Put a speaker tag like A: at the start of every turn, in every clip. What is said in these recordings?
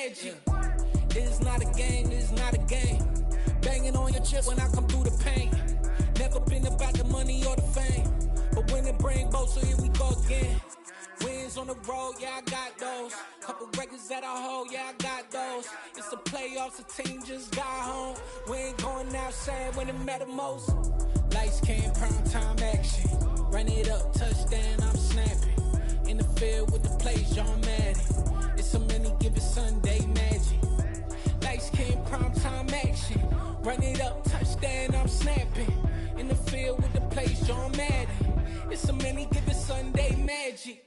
A: magic. This is not a game, this is not a game. Banging on your chip when I come through the paint. Never been about the money or the fame. But when it bring both, so here we go again. Wins on the road, yeah, I got those. Couple records that I hold, yeah, I got those. It's the playoffs, the team just got home. We ain't going outside when it matter most. Lights came, prime time action. Run it up, touchdown, I'm snapping. In the field with the plays, John Madden. It's a many given Sunday magic. Lights came, prime time action. Run it up, touchdown, I'm snapping. In the field with the plays, John Madden. It's a many given Sunday magic.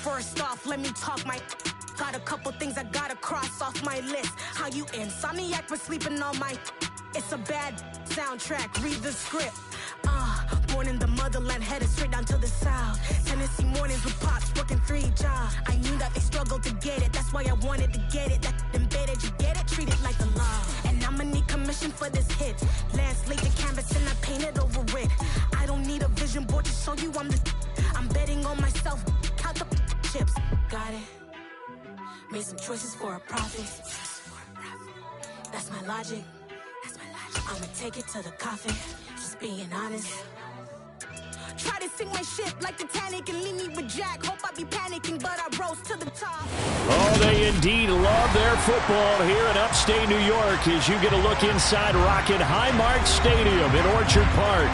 B: First off, let me talk my... Got a couple things I gotta cross off my list. How you insomniac for sleeping on my... It's a bad soundtrack, read the script. Born in the motherland, headed straight down to the south. Tennessee mornings with pops, working 3 jobs. I knew that they struggled to get it, that's why I wanted to get it. That embedded, you get it, treat it like the law. And I'ma need commission for this hit. Lance laid the canvas and I painted over it. I don't need a vision board to show you I'm betting on myself, count the chips. Got it. Made some choices for a profit. That's my logic. I'ma take it to the coffin, just being honest. Try to sink my ship like Titanic and leave me with Jack. Hope I be panicking, but I rose to the top.
C: Oh, they indeed love their football here in upstate New York as you get a look inside Rocket Highmark Stadium in Orchard Park.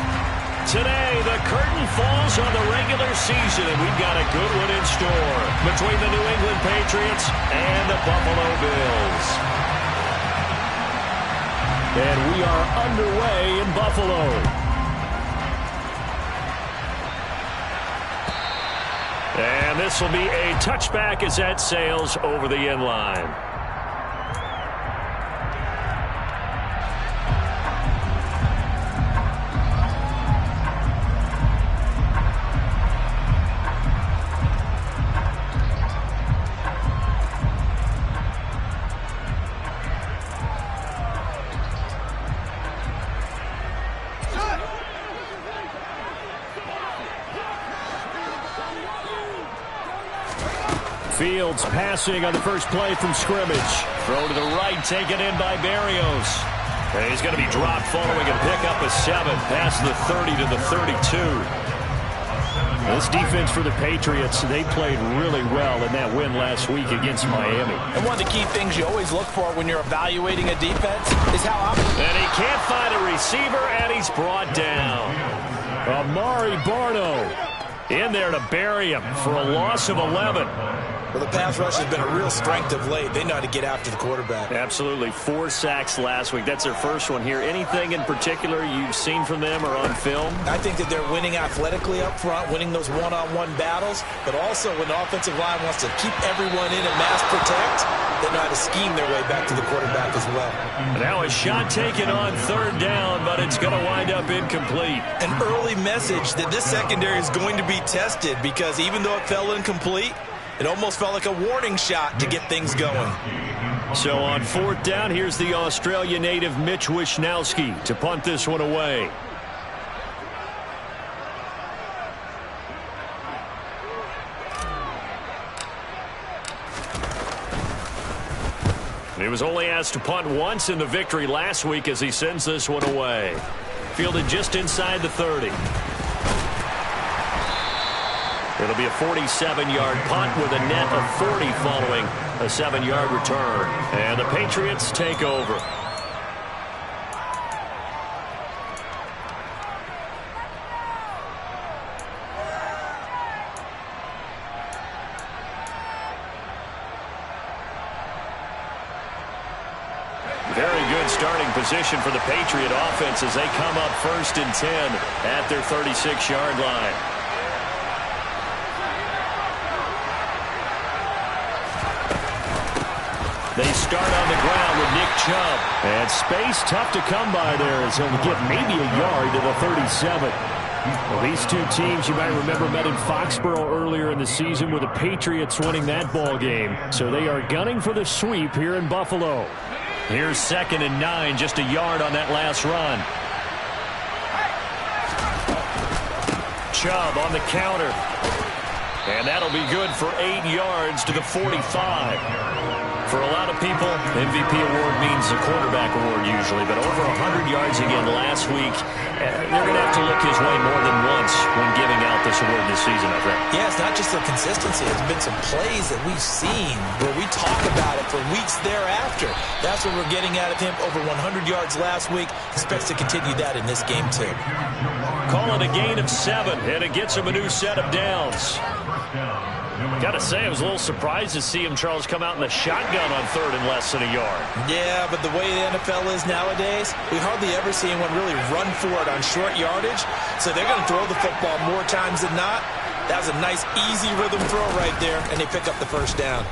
C: Today, the curtain falls on the regular season, and we've got a good one in store between the New England Patriots and the Buffalo Bills. And we are underway in Buffalo. And this will be a touchback as that sails over the end line. Fields passing on the first play from scrimmage. Throw to the right, taken in by Berrios. And he's going to be dropped following a pickup of 7, past the 30 to the 32. This defense for the Patriots, they played really well in that win last week against Miami.
D: And one of the key things you always look for when you're evaluating a defense is how...
C: And he can't find a receiver, and he's brought down. Amari Barno in there to bury him for a loss of 11.
D: Well, the pass rush has been a real strength of late. They know how to get after the quarterback.
C: Absolutely. 4 sacks last week. That's their first one here. Anything in particular you've seen from them or on film?
D: I think that they're winning athletically up front, winning those one-on-one battles, but also when the offensive line wants to keep everyone in and mass protect, they know how to scheme their way back to the quarterback as well.
C: Now a shot taken on 3rd down, but it's going to wind up incomplete.
D: An early message that this secondary is going to be tested because even though it fell incomplete, it almost felt like a warning shot to get things going.
C: So on 4th down, here's the Australia native Mitch Wishnowsky to punt this one away. He was only asked to punt once in the victory last week as he sends this one away. Fielded just inside the 30. It'll be a 47-yard punt with a net of 40 following a 7-yard return. And the Patriots take over. Very good starting position for the Patriot offense as they come up 1st and 10 at their 36-yard line. They start on the ground with Nick Chubb. And space tough to come by there as he'll get maybe a yard to the 37. Well, these two teams, you might remember, met in Foxborough earlier in the season with the Patriots winning that ball game. So they are gunning for the sweep here in Buffalo. Here's 2nd and 9, just a yard on that last run. Chubb on the counter. And that'll be good for 8 yards to the 45. For a lot of people, MVP award means a quarterback award usually, but over 100 yards again last week. They're going to have to look his way more than once when giving out this award this season, I think. Yeah, it's not just the consistency. There's been some plays that we've seen where we talk about it for weeks thereafter. That's what we're getting out of him. Over 100 yards last week. Expects to continue that in this game, too. Call it a gain of 7, and it gets him a new set of downs. Got to say, I was a little surprised to see him, Charles, come out in the shotgun on 3rd and less than a yard. Yeah, but the way the NFL is nowadays, we hardly ever see anyone really run for it on short yardage. So they're going to throw the football more times than not. That was a nice, easy rhythm throw right there, and they pick up the first down.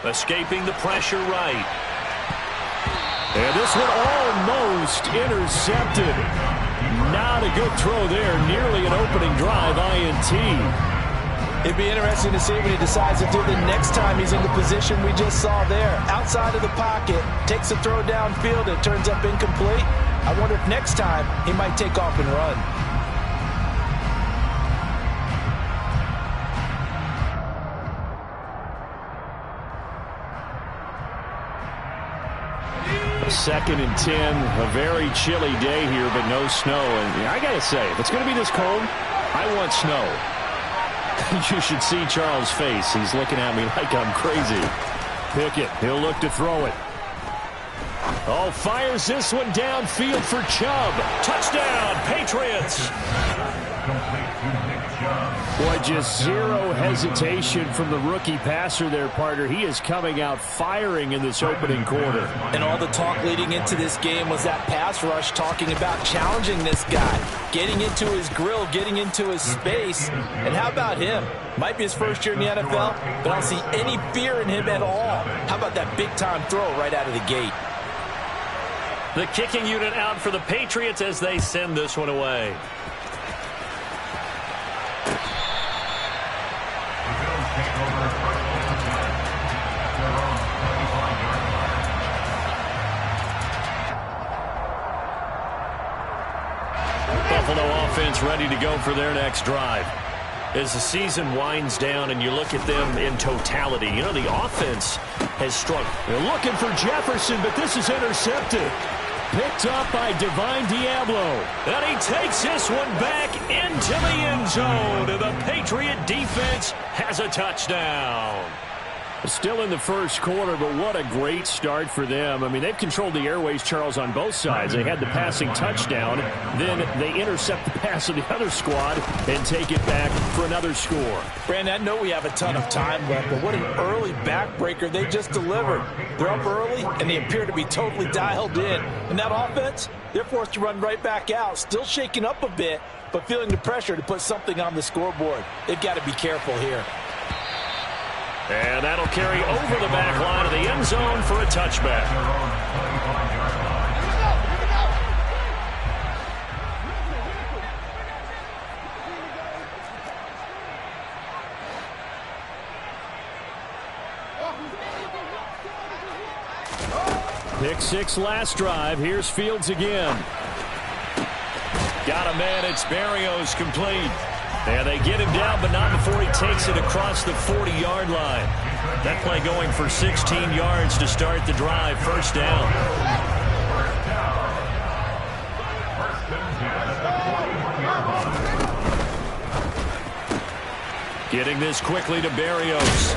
C: Escaping the pressure right. And this one almost intercepted. Not a good throw there. Nearly an opening drive INT. It'd be interesting to see what he decides to do the next time he's in the position we just saw there. Outside of the pocket, takes a throw downfield, and it turns up incomplete. I wonder if next time he might take off and run. Second and 10, a very chilly day here, but no snow. And I got to say, if it's going to be this cold, I want snow. You should see Charles' face. He's looking at me like I'm crazy. Pickett, he'll look to throw it. Oh, fires this one downfield for Chubb. Touchdown, Patriots. Boy, just zero hesitation from the rookie passer there, partner. He is coming out firing in this opening quarter. And all the talk leading into this game was that pass rush talking about challenging this guy, getting into his grill, getting into his space. And how about him? Might be his first year in the NFL, but I don't see any fear in him at all. How about that big-time throw right out of the gate? The kicking unit out for the Patriots as they send this one away. Buffalo offense ready to go for their next drive. As the season winds down and you look at them in totality, you know, the offense has struggled. They're looking for Jefferson, but this is intercepted. Picked up by Divine Diablo. And he takes this one back into the end zone. And the Patriot defense has a touchdown. Still in the first quarter, but what a great start for them. I mean, they've controlled the airways, Charles, on both sides. They had the passing touchdown. Then they intercept the pass of the other squad and take it back for another score. Brandon, I know we have a ton of time left, but what an early backbreaker they just delivered. They're up early, and they appear to be totally dialed in. And that offense, they're forced to run right back out, still shaking up a bit, but feeling the pressure to put something on the scoreboard. They've got to be careful here. And that'll carry over the back line of the end zone for a touchback. Pick six last drive. Here's Fields again. Got a man. It's Berrios complete. And they get him down, but not before he takes it across the 40-yard line. That play going for 16 yards to start the drive. First down. Getting this quickly to Berrios.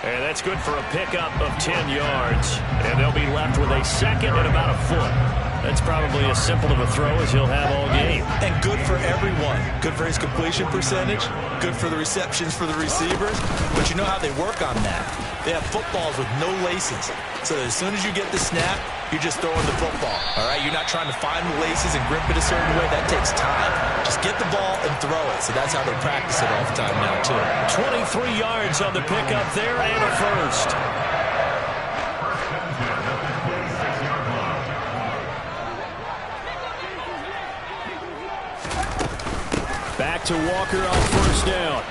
C: And that's good for a pickup of 10 yards. And they'll be left with a second and about a foot. That's probably as simple of a throw as he'll have all game. And good for everyone. Good for his completion percentage. Good for the receptions for the receivers. But you know how they work on that. They have footballs with no laces. So as soon as you get the snap, you're just throwing the football. All right? You're not trying to find the laces and grip it a certain way. That takes time. Just get the ball and throw it. So that's how they practice it all the time now, too. 23 yards on the pickup there and a first. Back to Walker on first down.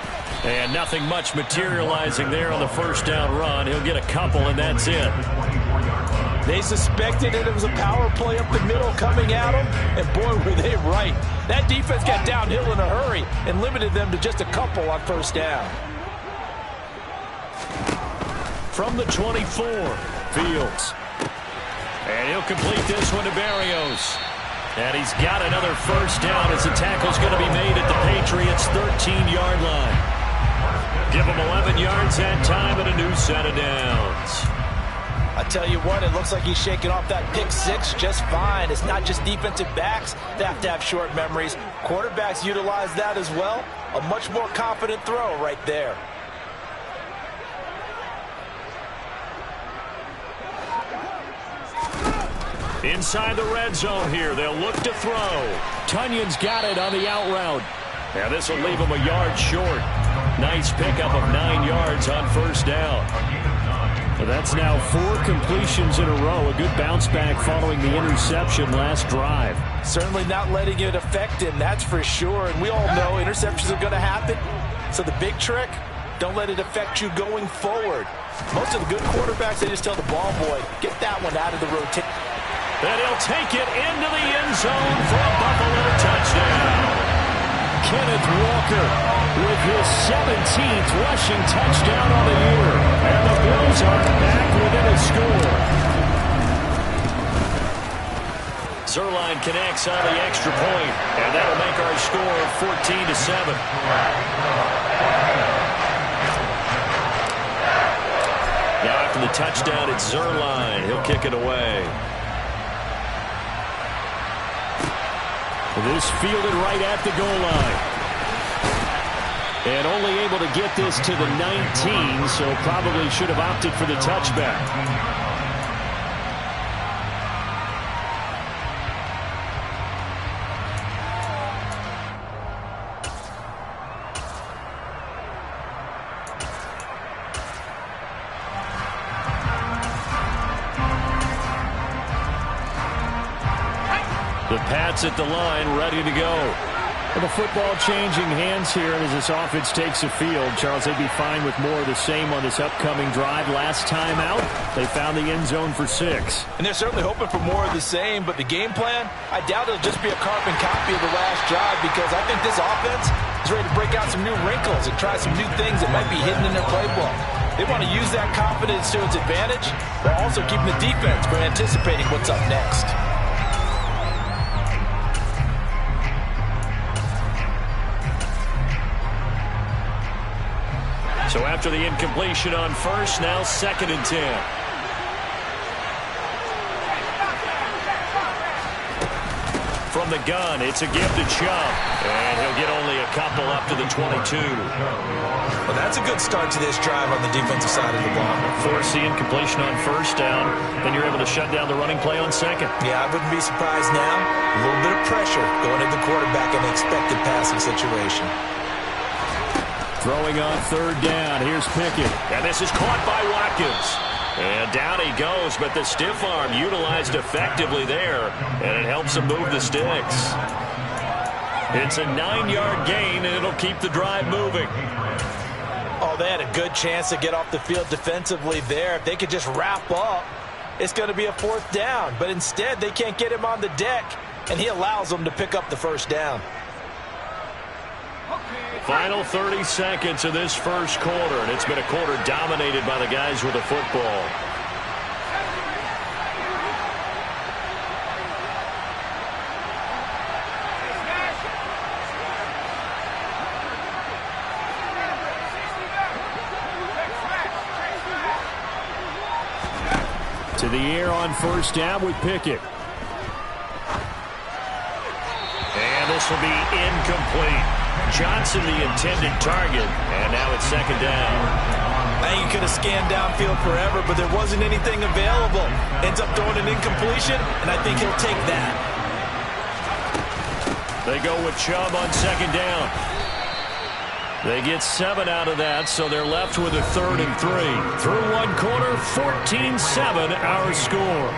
C: And nothing much materializing there on the first down run. He'll get a couple, and that's it.
D: They suspected it was a power play up the middle coming at them, and boy, were they right. That defense got downhill in a hurry and limited them to just a couple on first down.
C: From the 24, Fields. And he'll complete this one to Berrios. And he's got another first down as the tackle's going to be made at the Patriots' 13-yard line. Give him 11 yards that time and a new set of downs.
D: I tell you what, it looks like he's shaking off that pick six just fine. It's not just defensive backs that have to have short memories. Quarterbacks utilize that as well. A much more confident throw right there.
C: Inside the red zone here, they'll look to throw. Tunyon's got it on the out route. Now this will leave him a yard short. Nice pickup of 9 yards on first down. Well, that's now 4 completions in a row. A good bounce back following the interception last drive.
D: Certainly not letting it affect him, that's for sure. And we all know interceptions are going to happen. So the big trick, don't let it affect you going forward. Most of the good quarterbacks, they just tell the ball boy, get that one out of the rotation.
C: And he'll take it into the end zone for a Buffalo touchdown. Kenneth Walker with his 17th rushing touchdown on the year. And the Bills are back within a score. Zuerlein connects on the extra point, and that'll make our score 14-7. Now after the touchdown, it's Zuerlein. He'll kick it away. This fielded right at the goal line. And only able to get this to the 19, so probably should have opted for the touchback. The Pats at the line, ready to go. And the football changing hands here as this offense takes the field. Charles, they'd be fine with more of the same on this upcoming drive. Last time out, they found the end zone for 6.
D: And they're certainly hoping for more of the same, but the game plan, I doubt it'll just be a carbon copy of the last drive, because I think this offense is ready to break out some new wrinkles and try some new things that might be hidden in their playbook. They want to use that confidence to its advantage, while also keeping the defense from anticipating what's up next.
C: So after the incompletion on first, now 2nd and 10. From the gun, it's a give to Chubb. And he'll get only a couple up to the 22.
D: Well, that's a good start to this drive on the defensive side of the ball.
C: Force the incompletion on first down, then you're able to shut down the running play on second.
D: Yeah, I wouldn't be surprised now. A little bit of pressure going into the quarterback in an expected passing situation.
C: Throwing on 3rd down. Here's Pickett. And this is caught by Watkins. And down he goes, but the stiff arm utilized effectively there. And it helps him move the sticks. It's a 9-yard gain, and it'll keep the drive moving.
D: Oh, they had a good chance to get off the field defensively there. If they could just wrap up, it's going to be a 4th down. But instead, they can't get him on the deck, and he allows them to pick up the first down.
C: Final 30 seconds of this first quarter, and it's been a quarter dominated by the guys with the football. To the air on first down with Pickett. And this will be incomplete. Johnson the intended target, and now it's 2nd down.
D: I think you could have scanned downfield forever, but there wasn't anything available. Ends up throwing an incompletion, and I think he'll take that.
C: They go with Chubb on 2nd down. They get 7 out of that, so they're left with a 3rd and 3. Through one quarter, 14-7 our score.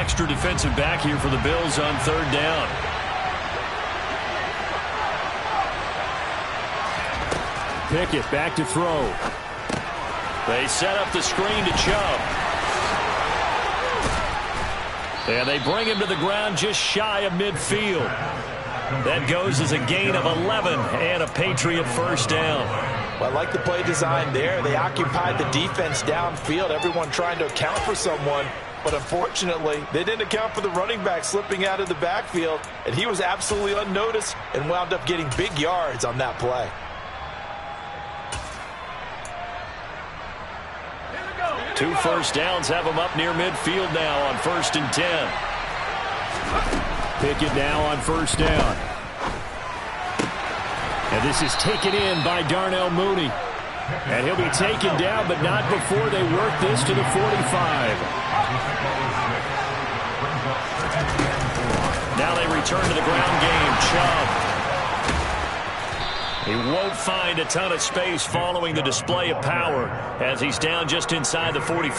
C: extra defensive back here for the Bills on third down. Pickett back to throw. They set up the screen to Chubb. And they bring him to the ground just shy of midfield. That goes as a gain of 11 and a Patriot first down.
D: Well, I like the play design there. They occupied the defense downfield, everyone trying to account for someone. But unfortunately, they didn't account for the running back slipping out of the backfield, and he was absolutely unnoticed and wound up getting big yards on that play.
C: Two first downs have him up near midfield now on 1st and 10. Pickett now on first down. And this is taken in by Darnell Mooney. And he'll be taken down, but not before they work this to the 45. Now they return to the ground game. Chubb. He won't find a ton of space following the display of power as he's down just inside the 45.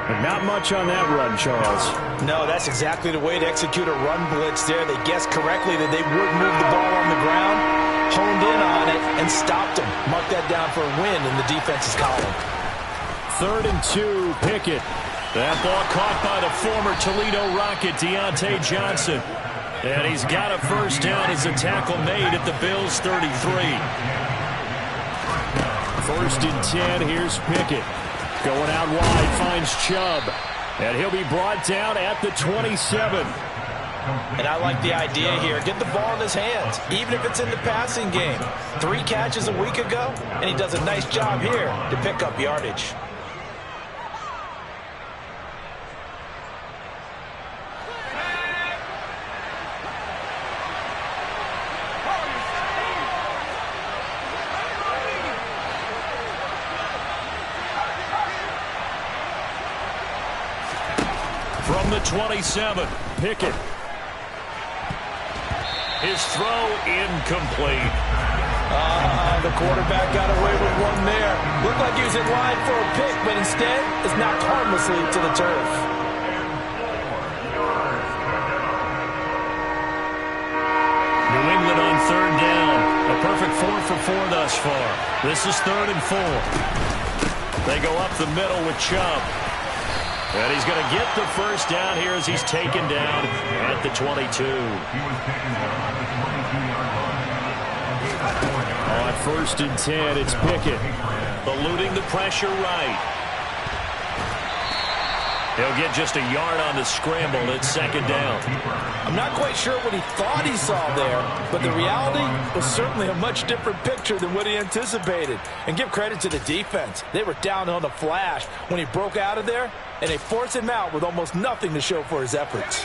C: But not much on that run, Charles.
D: No, that's exactly the way to execute a run blitz there. They guessed correctly that they would move the ball on the ground, honed in on it, and stopped him. Mark that down for a win in the defense's column.
C: 3rd and 2, Pickett. That ball caught by the former Toledo Rocket, Deontay Johnson. And he's got a first down as a tackle made at the Bills' 33. 1st and 10, here's Pickett. Going out wide, finds Chubb. And he'll be brought down at the 27.
D: And I like the idea here. Get the ball in his hands, even if it's in the passing game. 3 catches a week ago, and he does a nice job here to pick up yardage.
C: From the 27, Pickett. His throw incomplete.
D: The quarterback got away with one there. Looked like he was in line for a pick, but instead it's knocked harmlessly to the turf.
C: New England on third down. A perfect 4 for 4 thus far. This is 3rd and 4. They go up the middle with Chubb. And he's going to get the first down here as he's taken down at the 22. On 1st and 10, it's Pickett. Eluding the pressure right. He'll get just a yard on the scramble. It's 2nd down.
D: I'm not quite sure what he thought he saw there, but the reality was certainly a much different picture than what he anticipated. And give credit to the defense. They were down on the flash when he broke out of there, and they forced him out with almost nothing to show for his efforts.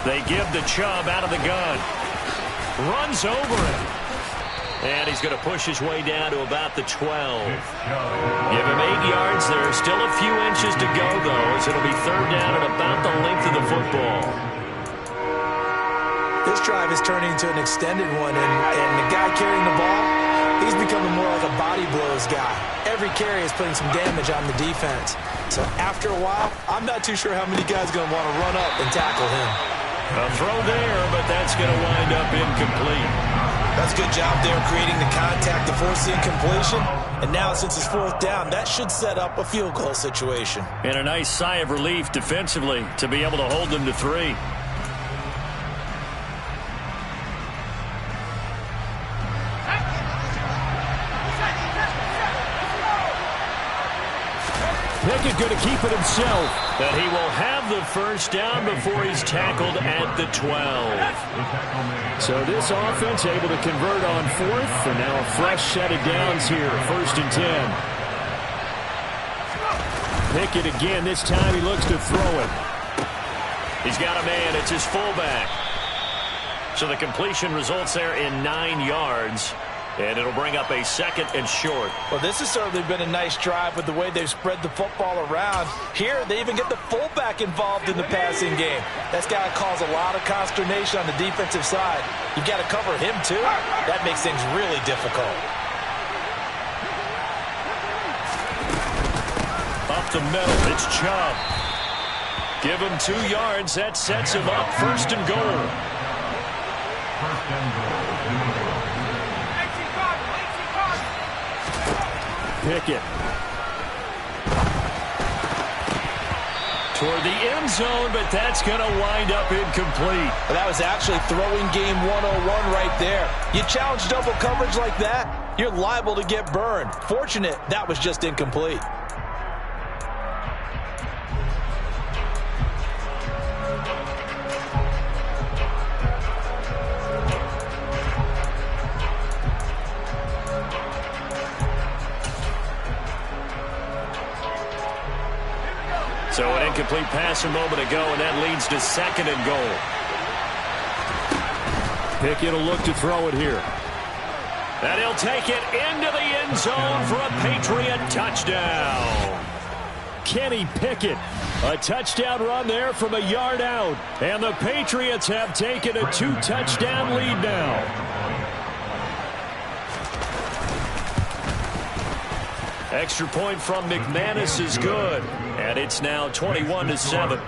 C: They give the Chubb out of the gun. Runs over it. And he's going to push his way down to about the 12. Give him 8 yards. There's still a few inches to go, though, as it'll be 3rd down and about the length of the football.
D: This drive is turning into an extended one, and the guy carrying the ball, he's becoming more like a body blows guy. Every carry is putting some damage on the defense. So after a while, I'm not too sure how many guys are going to want to run up and tackle him.
C: A throw there, but that's going to wind up incomplete.
D: That's a good job there creating the contact to force the incompletion. And now, since it's 4th down, that should set up a field goal situation.
C: And a nice sigh of relief defensively to be able to hold them to 3. Pickett going to keep it himself. But he will have the first down before he's tackled at the 12. So this offense able to convert on 4th. And now a fresh set of downs here. 1st and 10. Pickett again. This time he looks to throw it. He's got a man. It's his fullback. So the completion results there in 9 yards. And it'll bring up a 2nd and short.
D: Well, this has certainly been a nice drive with the way they've spread the football around. Here, they even get the fullback involved in the passing game. That's got to cause a lot of consternation on the defensive side. You've got to cover him, too. That makes things really difficult.
C: the middle. It's Chubb. Give him 2 yards. That sets him up 1st and goal. Pickett. Toward the end zone, but that's going to wind up incomplete.
D: Well, that was actually throwing game 101 right there. You challenge double coverage like that, you're liable to get burned. Fortunate that was just incomplete.
C: So an incomplete pass a moment ago, and that leads to 2nd and goal. Pickett will look to throw it here. And he'll take it into the end zone for a Patriot touchdown. Kenny Pickett, a touchdown run there from a yard out. And the Patriots have taken a 2-touchdown lead now. Extra point from McManus is good. And it's now 21-7.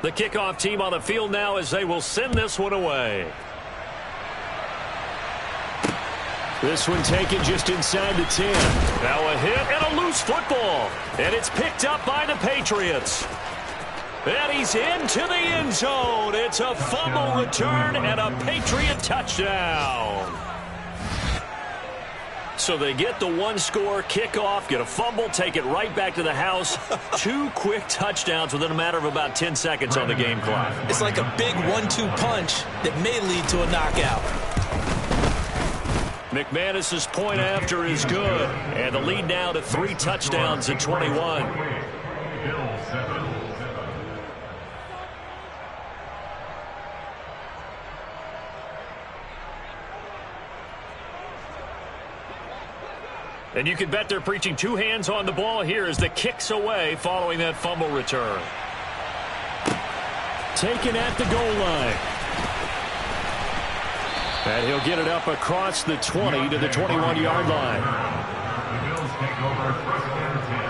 C: The kickoff team on the field now as they will send this one away. This one taken just inside the 10. Now a hit and a loose football. And it's picked up by the Patriots. And he's into the end zone. It's a fumble return and a Patriot touchdown. So they get the 1-score kickoff, get a fumble, take it right back to the house. 2 quick touchdowns within a matter of about 10 seconds on the game clock.
D: It's like a big 1-2 punch that may lead to a knockout.
C: McManus's point after is good. And the lead now to 3 touchdowns at 21. And you can bet they're preaching 2 hands on the ball here as the kick's away following that fumble return. Taken at the goal line. And he'll get it up across the 20 to the 21-yard line.
E: The Bills take over 1st and 10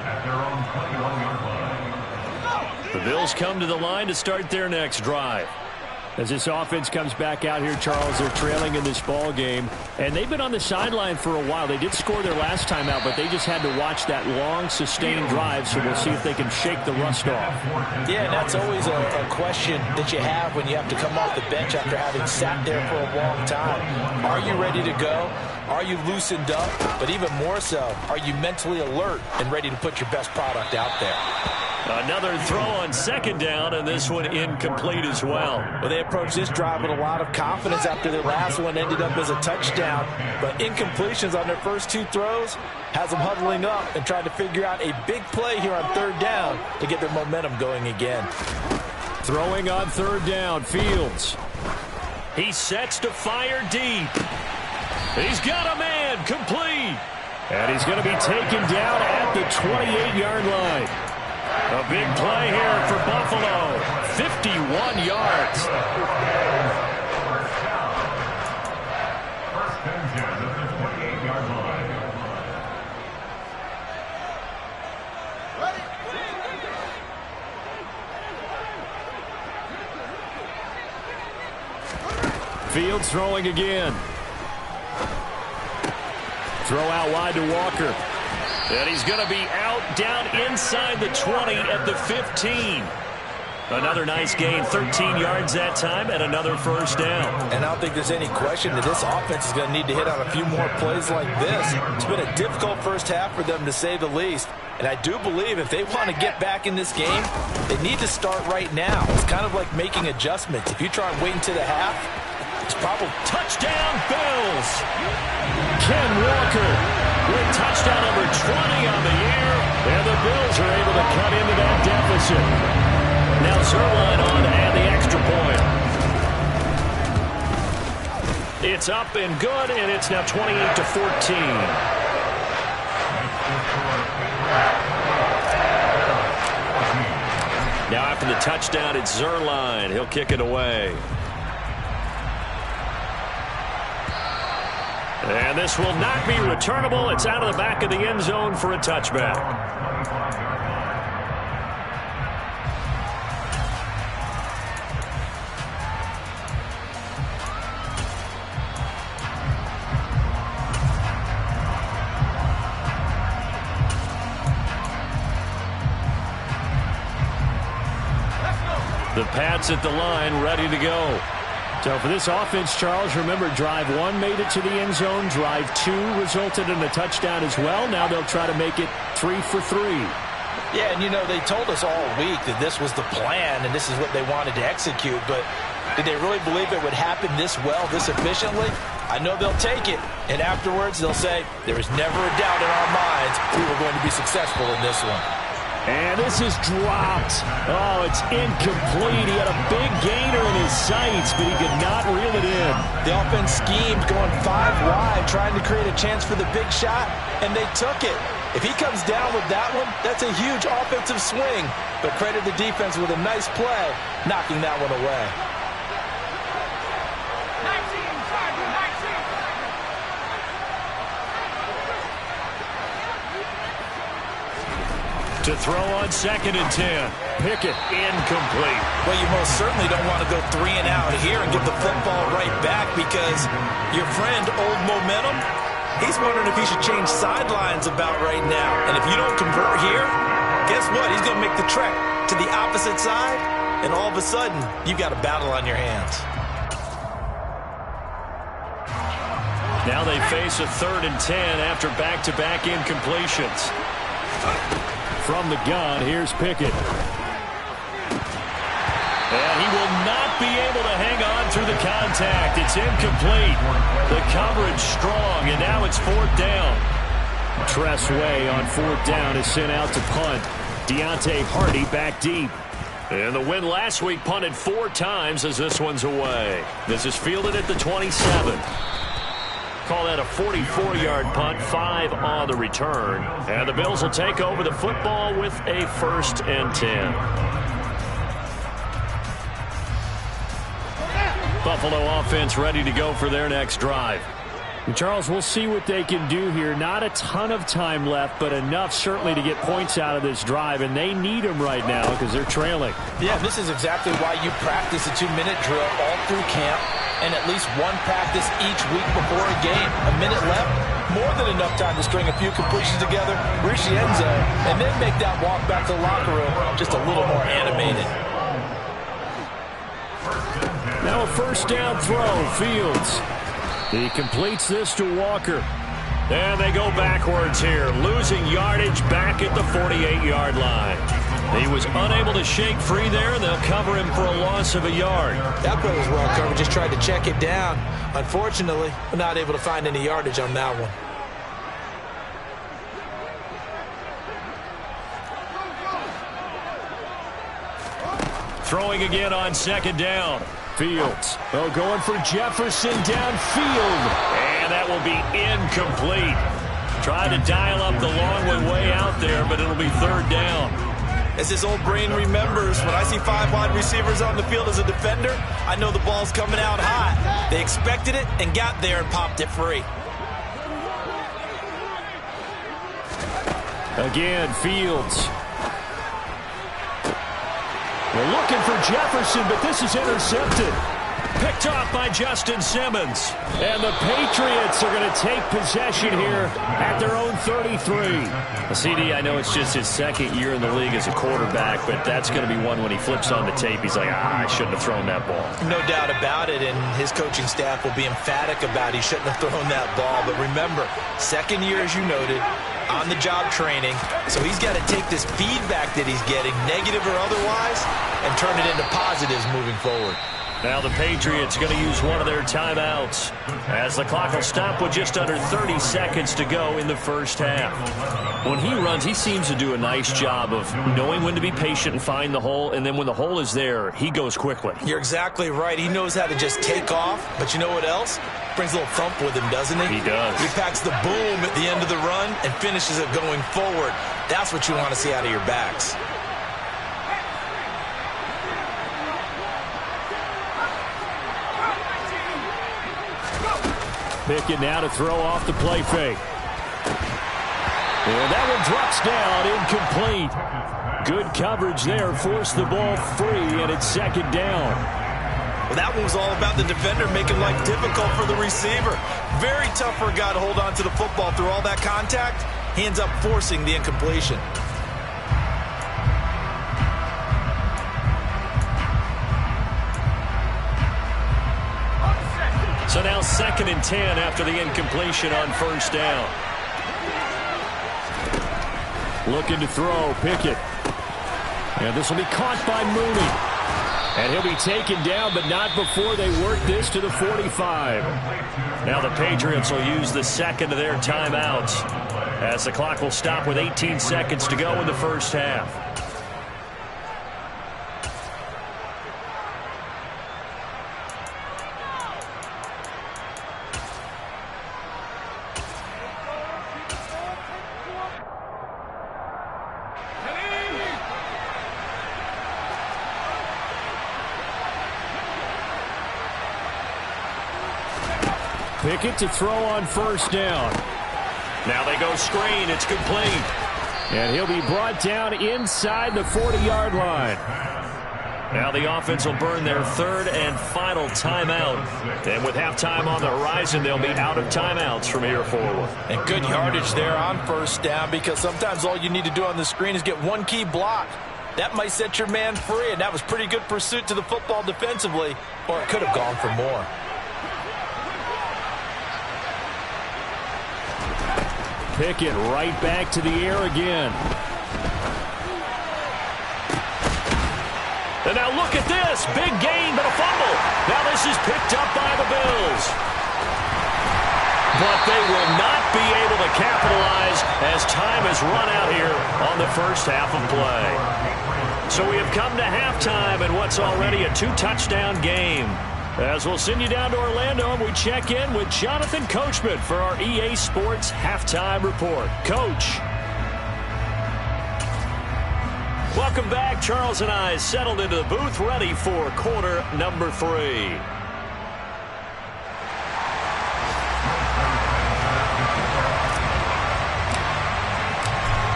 E: at their own 21-yard line.
C: The Bills come to the line to start their next drive. As this offense comes back out here, Charles, they're trailing in this ball game. And they've been on the sideline for a while. They did score their last time out, but they just had to watch that long, sustained drive, so we'll see if they can shake the rust off.
D: Yeah, and that's always a question that you have when you have to come off the bench after having sat there for a long time. Are you ready to go? Are you loosened up? But even more so, are you mentally alert and ready to put your best product out there?
C: Another throw on 2nd down, and this one incomplete as well.
D: Well, they approached this drive with a lot of confidence after their last one ended up as a touchdown. But incompletions on their first 2 throws has them huddling up and trying to figure out a big play here on 3rd down to get their momentum going again.
C: Throwing on 3rd down, Fields. He sets to fire deep. He's got a man, complete. And he's going to be taken down at the 28-yard line. A big play here for Buffalo. 51 yards.
E: 1st and 10 at the 28-yard line.
C: Fields throwing again. Throw out wide to Walker. And he's going to be out down inside the 20 at the 15. Another nice gain, 13 yards that time, and another 1st down.
D: And I don't think there's any question that this offense is going to need to hit on a few more plays like this. It's been a difficult first half for them, to say the least. And I do believe if they want to get back in this game, they need to start right now. It's kind of like making adjustments. If you try and wait until the half, it's probably
C: touchdown Bills. Ken Walker with touchdown number 20 on the year, and the Bills are able to cut into that deficit. Now Zuerlein on to add the extra point. It's up and good, and it's now 28-14. Now after the touchdown, it's Zuerlein. He'll kick it away. And this will not be returnable. It's out of the back of the end zone for a touchback. The Pats at the line, ready to go. So for this offense, Charles, remember, drive 1 made it to the end zone. Drive 2 resulted in a touchdown as well. Now they'll try to make it 3 for 3.
D: Yeah, and, you know, they told us all week that this was the plan and this is what they wanted to execute. But did they really believe it would happen this well, this efficiently? I know they'll take it. And afterwards, they'll say, there was never a doubt in our minds we were going to be successful in this one.
C: And this is dropped. Oh, it's incomplete. He had a big gainer in his sights, but he could not reel it in.
D: The offense schemed, going 5 wide, trying to create a chance for the big shot, and they took it. If he comes down with that one, that's a huge offensive swing. But credit the defense with a nice play, knocking that one away.
C: To throw on 2nd and 10. Pickett incomplete.
D: Well, you most certainly don't want to go 3 and out here and give the football right back because your friend, Old Momentum, he's wondering if he should change sidelines about right now. And if you don't convert here, guess what? He's going to make the trek to the opposite side, and all of a sudden, you've got a battle on your hands.
C: Now they face a 3rd and 10 after back-to-back incompletions. From the gun, here's Pickett. And he will not be able to hang on through the contact. It's incomplete. The coverage strong, and now it's 4th down. Tress Way on 4th down is sent out to punt. Deontay Hardy back deep. And the win last week punted 4 times as this one's away. This is fielded at the 27. Call that a 44-yard punt, 5 on the return. And the Bills will take over the football with a 1st and 10. Buffalo offense ready to go for their next drive. And Charles, we'll see what they can do here. Not a ton of time left, but enough certainly to get points out of this drive, and they need them right now because they're trailing.
D: Yeah, this is exactly why you practice a 2-minute drill all through camp, and at least 1 practice each week before a game. A minute left, more than enough time to string a few completions together, reach the end zone, and then make that walk back to the locker room just a little more animated.
C: Now a 1st down throw, Fields. He completes this to Walker. And they go backwards here, losing yardage back at the 48-yard line. He was unable to shake free there, and they'll cover him for a loss of a yard.
D: That play was well covered, just tried to check it down. Unfortunately, we're not able to find any yardage on that one.
C: Throwing again on 2nd down. Fields. Oh, going for Jefferson downfield. And that will be incomplete. Trying to dial up the long way out there, but it'll be 3rd down.
D: As his old brain remembers, when I see 5 wide receivers on the field as a defender, I know the ball's coming out hot. They expected it and got there and popped it free.
C: Again, Fields. We're looking for Jefferson, but this is intercepted. Picked off by Justin Simmons. And the Patriots are going to take possession here at their own 33. CD, I know it's just his 2nd year in the league as a quarterback, but that's going to be one when he flips on the tape. He's like, I shouldn't have thrown that ball.
D: No doubt about it, and his coaching staff will be emphatic about he shouldn't have thrown that ball. But remember, 2nd year, as you noted, on-the-job training. So he's got to take this feedback that he's getting, negative or otherwise, and turn it into positives moving forward.
C: Now the Patriots going to use one of their timeouts as the clock will stop with just under 30 seconds to go in the first half. When he runs, he seems to do a nice job of knowing when to be patient and find the hole, and then when the hole is there, he goes quickly.
D: You're exactly right. He knows how to just take off, but you know what else? Brings a little thump with him, doesn't he?
C: He does.
D: He packs the boom at the end of the run and finishes it going forward. That's what you want to see out of your backs.
C: Pickett now to throw off the play fake. And that one drops down, incomplete. Good coverage there, forced the ball free, and it's second down.
D: Well, that one was all about the defender making life difficult for the receiver. Very tough for a guy to hold on to the football through all that contact. He ends up forcing the incompletion.
C: So now 2nd and 10 after the incompletion on first down. Looking to throw, Pickett. And this will be caught by Mooney. And he'll be taken down, but not before they work this to the 45. Now the Patriots will use the second of their timeouts as the clock will stop with 18 seconds to go in the first half. Pickett to throw on first down. Now they go screen. It's complete. And he'll be brought down inside the 40-yard line. Now the offense will burn their third and final timeout. And with halftime on the horizon, they'll be out of timeouts from here forward.
D: And good yardage there on first down, because sometimes all you need to do on the screen is get one key block. That might set your man free, and that was pretty good pursuit to the football defensively, or it could have gone for more.
C: Pickett right back to the air again. And now look at this. Big gain, but a fumble. Now this is picked up by the Bills. But they will not be able to capitalize as time has run out here on the first half of play. So we have come to halftime in what's already a 2-touchdown game. As we'll send you down to Orlando, and we check in with Jonathan Coachman for our EA Sports Halftime Report. Coach. Welcome back. Charles and I settled into the booth, ready for quarter number 3.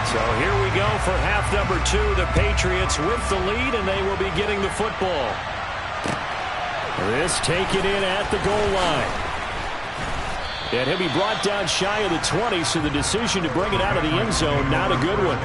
C: So here we go for half number 2. The Patriots with the lead, and they will be getting the football. This taken in at the goal line. And he'll be brought down shy of the 20, so the decision to bring it out of the end zone, not a good one.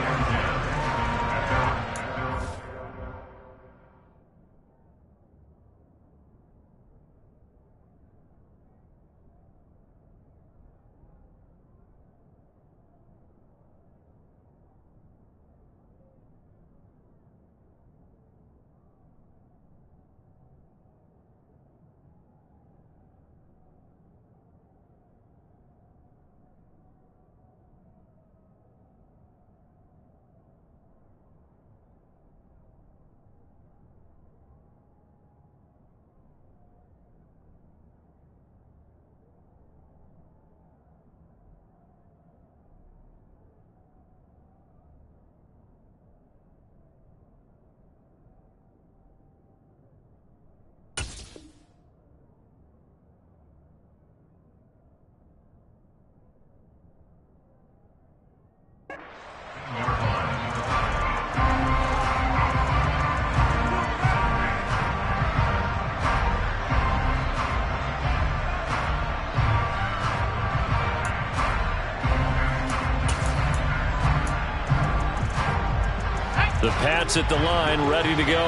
C: The Pats at the line, ready to go.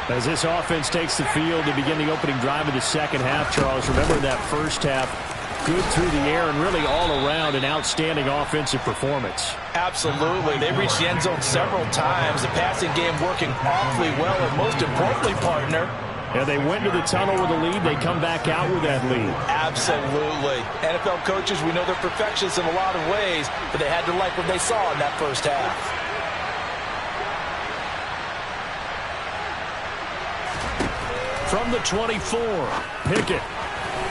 C: As this offense takes the field to begin the opening drive of the second half, Charles, remember that first half, good through the air and really all around an outstanding offensive performance.
D: Absolutely. They reached the end zone several times. The passing game working awfully well, and most importantly, partner,
C: And they went to the tunnel with a lead. They come back out with that lead.
D: Absolutely. NFL coaches, we know they're perfectionists in a lot of ways, but they had to like what they saw in that first half.
C: From the 24, Pickett.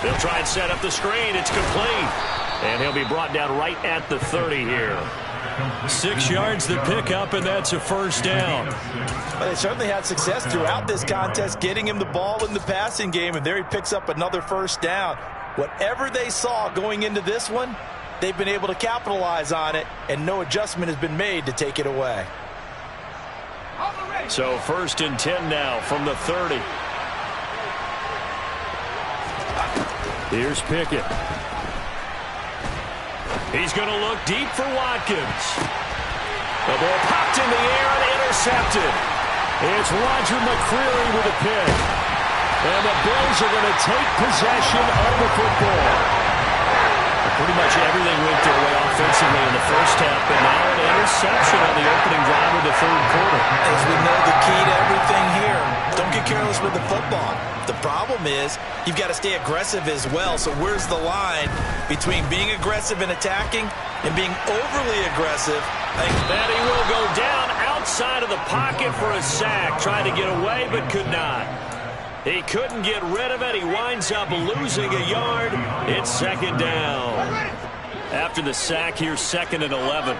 C: They'll try and set up the screen. It's complete. And he'll be brought down right at the 30 here. 6 yards to pick up, and that's a first down.
D: Well, they certainly had success throughout this contest, getting him the ball in the passing game, and there he picks up another first down. Whatever they saw going into this one, they've been able to capitalize on it, and no adjustment has been made to take it away.
C: So 1st and 10 now from the 30. Here's Pickett. He's going to look deep for Watkins. The ball popped in the air and intercepted. It's Roger McCreary with a pick. And the Bills are going to take possession of the football. Pretty much everything went their way offensively in the first half, but now an interception on the opening drive of the third quarter.
D: As we know, the key to everything here, don't get careless with the football. The problem is you've got to stay aggressive as well. So where's the line between being aggressive and attacking and being overly aggressive?
C: That he will go down outside of the pocket for a sack. Tried to get away but could not. He couldn't get rid of it. He winds up losing a yard. It's 2nd down. After the sack, here's 2nd and 11.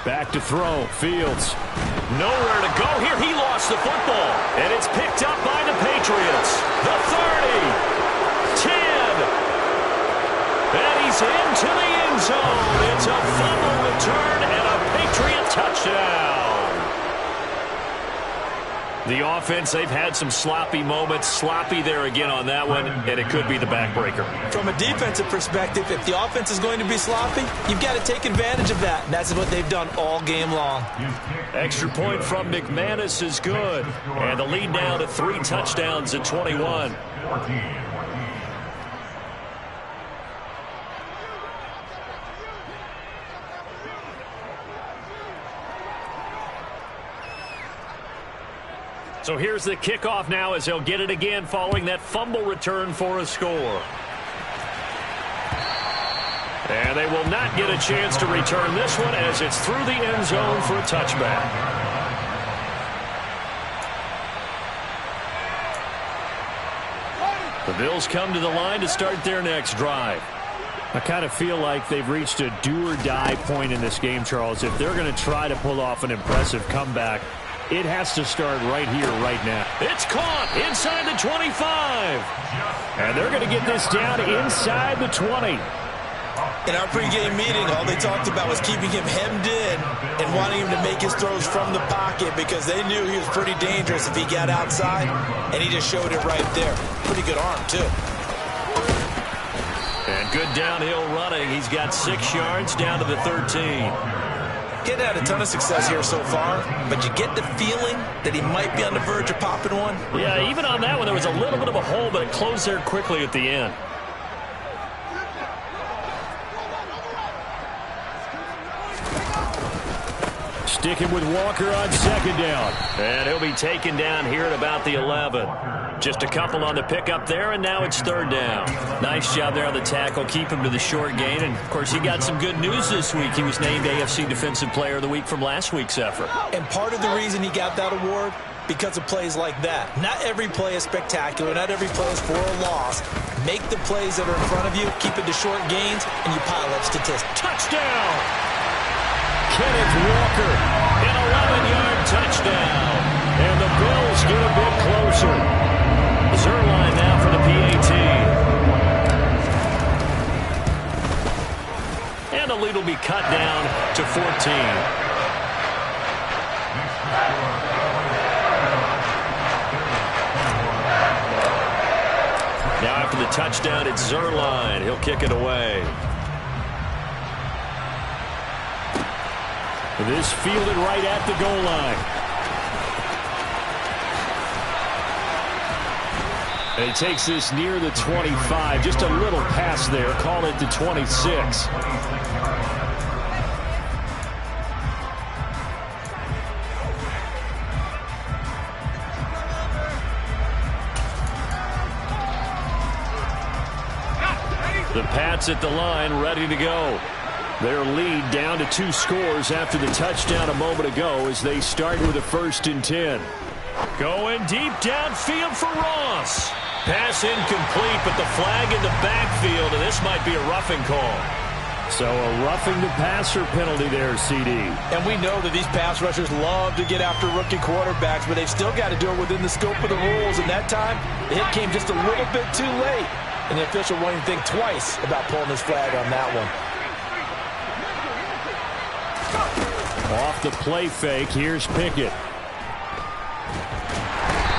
C: Back to throw. Fields. Nowhere to go here. He lost the football. And it's picked up by the Patriots. The 30. 10. And he's into the end zone. It's a fumble return and a Patriot touchdown. The offense, they've had some sloppy moments. Sloppy there again on that one, and it could be the backbreaker.
D: From a defensive perspective, if the offense is going to be sloppy, you've got to take advantage of that. And that's what they've done all game long.
C: Extra point from McManus is good. And the lead now to 3 touchdowns at 21.
E: 14.
C: So here's the kickoff now as they'll get it again following that fumble return for a score. And they will not get a chance to return this one as it's through the end zone for a touchback. The Bills come to the line to start their next drive. I kind of feel like they've reached a do-or-die point in this game, Charles. If they're going to try to pull off an impressive comeback, it has to start right here, right now. It's caught inside the 25. And they're going to get this down inside the 20.
D: In our pregame meeting, all they talked about was keeping him hemmed in and wanting him to make his throws from the pocket because they knew he was pretty dangerous if he got outside, and he just showed it right there. Pretty good arm, too.
C: And good downhill running. He's got 6 yards down to the 13.
D: Getting had a ton of success here so far, but you get the feeling that he might be on the verge of popping one.
C: Yeah, even on that one, there was a little bit of a hole, but it closed there quickly at the end. Sticking with Walker on 2nd down. And he'll be taken down here at about the 11. Just a couple on the pickup there, and now it's 3rd down. Nice job there on the tackle. Keep him to the short gain. And, of course, he got some good news this week. He was named AFC Defensive Player of the Week from last week's effort.
D: And part of the reason he got that award, because of plays like that. Not every play is spectacular. Not every play is for a loss. Make the plays that are in front of you, keep it to short gains, and you pile up statistics.
C: Touchdown! Kenneth Walker, an 11-yard touchdown. And the Bills get a bit closer. Zuerlein now for the PAT. And the lead will be cut down to 14. Now after the touchdown, it's Zuerlein. He'll kick it away. This fielded right at the goal line. And he takes this near the 25. Just a little pass there. Call it the 26. The Pats at the line, ready to go. Their lead down to 2 scores after the touchdown a moment ago as they start with a 1st and 10. Going deep downfield for Ross. Pass incomplete, but the flag in the backfield, and this might be a roughing call. So a roughing the passer penalty there, CD.
D: And we know that these pass rushers love to get after rookie quarterbacks, but they've still got to do it within the scope of the rules. And that time, the hit came just a little bit too late. And the official won't even think twice about pulling his flag on that one.
C: Off the play fake, here's Pickett.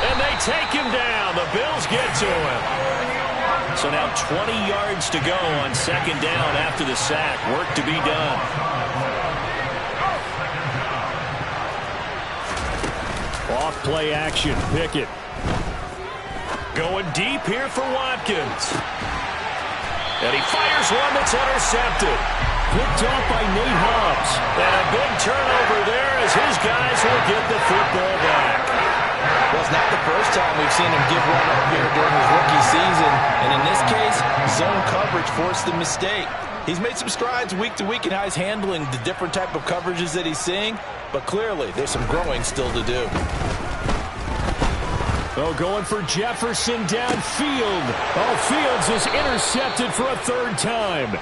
C: And they take him down. The Bills get to him. So now 20 yards to go on 2nd down after the sack. Work to be done. Off play action, Pickett. Going deep here for Watkins. And he fires one that's intercepted. Picked off by Nate Hobbs. And a big turnover there as his guys will get the football back.
D: Well, it's not the first time we've seen him give one up here during his rookie season. And in this case, zone coverage forced the mistake. He's made some strides week to week in how he's handling the different type of coverages that he's seeing. But clearly, there's some growing still to do.
C: Oh, going for Jefferson downfield. Oh, Fields is intercepted for a 3rd time.